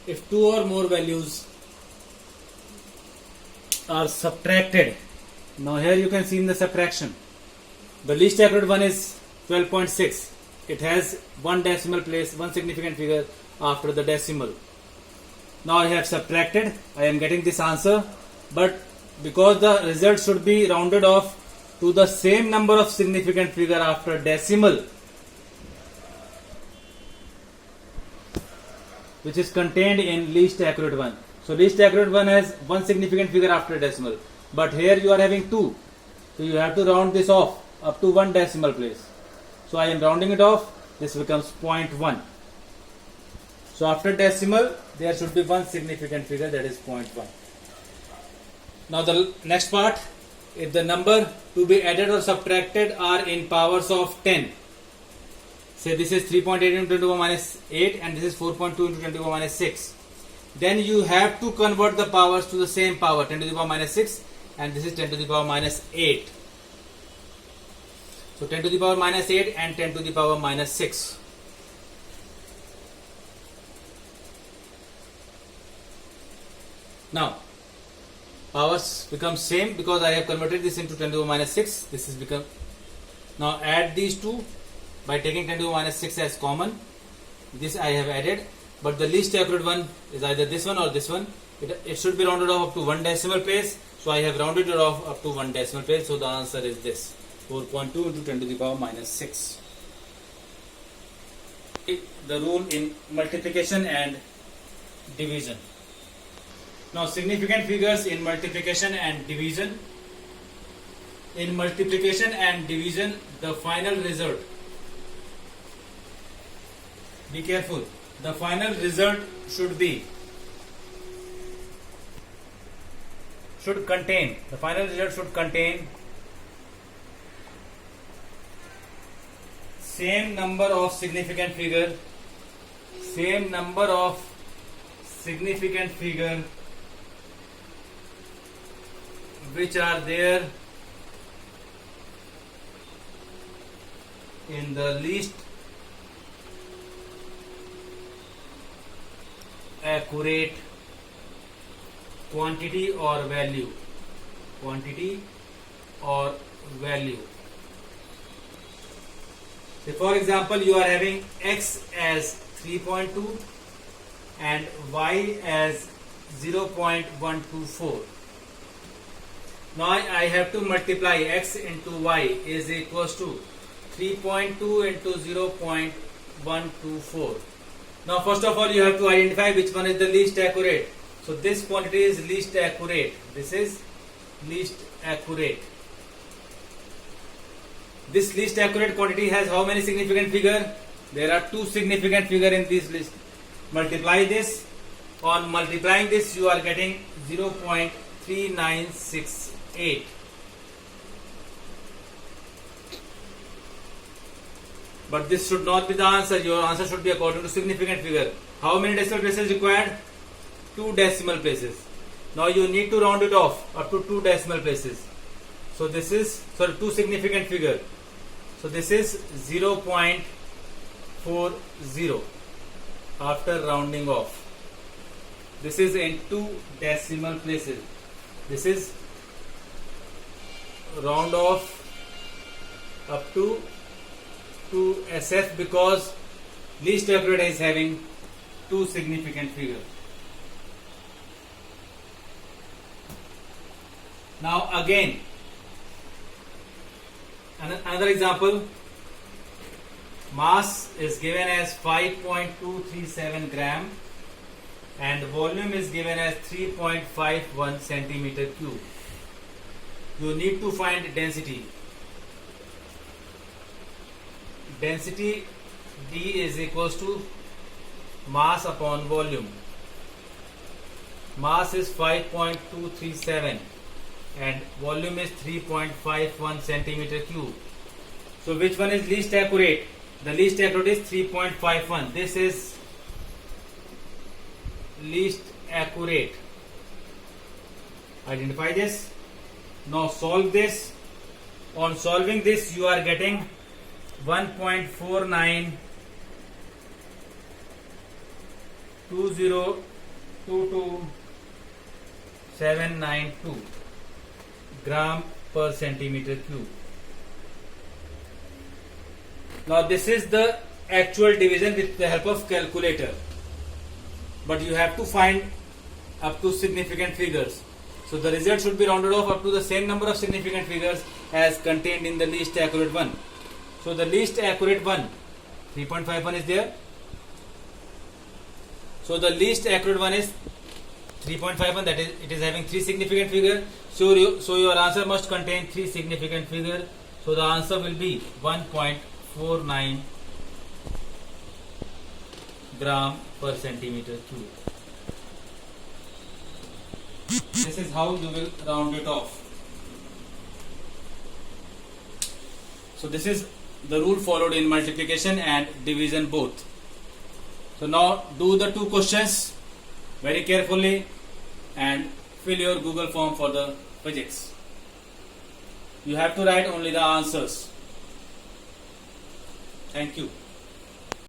if two or more values are subtracted, now here you can see in the subtraction, the least accurate one is 12.6. It has one decimal place, one significant figure after the decimal. Now I have subtracted, I am getting this answer, but because the result should be rounded off to the same number of significant figure after decimal, which is contained in least accurate one. So least accurate one has one significant figure after decimal, but here you are having two, so you have to round this off up to one decimal place. So I am rounding it off, this becomes 0.1. So after decimal there should be one significant figure, that is 0.1. Now the next part, if the number to be added or subtracted are in powers of 10, say this is 3.8 into 10 to the power minus 8 and this is 4.2 into 10 to the power minus 6, then you have to convert the powers to the same power, 10 to the power minus 6, and this is 10 to the power minus 8. So 10 to the power minus 8 and 10 to the power minus 6. Now powers become same because I have converted this into 10 to the power minus 6. This is become, now add these two by taking 10 to the power minus 6 as common. This I have added, but the least accurate one is either this one or this one. It should be rounded off up to one decimal place, so I have rounded it off up to one decimal place. So the answer is this, 4.2 into 10 to the power minus 6. The rule in multiplication and division. Now significant figures in multiplication and division. In multiplication and division, the final result, be careful, the final result should contain same number of significant figure which are there in the least accurate quantity or value. So for example, you are having x as 3.2 and y as 0.124. Now I have to multiply x into y is equals to 3.2 into 0.124. Now first of all you have to identify which one is the least accurate. So this quantity is least accurate. This is least accurate. This least accurate quantity has how many significant figure? There are two significant figure in this list. Multiply this. On multiplying this you are getting 0.3968. But this should not be the answer. Your answer should be according to significant figure. How many decimal places required? 2 decimal places. Now you need to round it off up to 2 decimal places. So this is, sorry, 2 significant figure. So this is 0.40 after rounding off. This is in 2 decimal places. This is round off up to SF because least accurate is having 2 significant figures. Now again, another example. Mass is given as 5.237 gram and volume is given as 3.51 centimeter cube. You need to find density. Density D is equals to mass upon volume. Mass is 5.237 and volume is 3.51 centimeter cube. So which one is least accurate? The least accurate is 3.51. This is least accurate. Identify this. Now solve this. On solving this you are getting 1.4920 22792 gram per centimeter cube. Now this is the actual division with the help of calculator, but you have to find up to significant figures. So the result should be rounded off up to the same number of significant figures as contained in the least accurate one. So the least accurate one, 3.51 is there. So the least accurate one is 3.51, that is, it is having 3 significant figures. So your answer must contain 3 significant figures. So the answer will be 1.49 gram per centimeter cube. This is how you will round it off. So this is the rule followed in multiplication and division both. So now do the 2 questions very carefully and fill your Google form for the physics. You have to write only the answers. Thank you.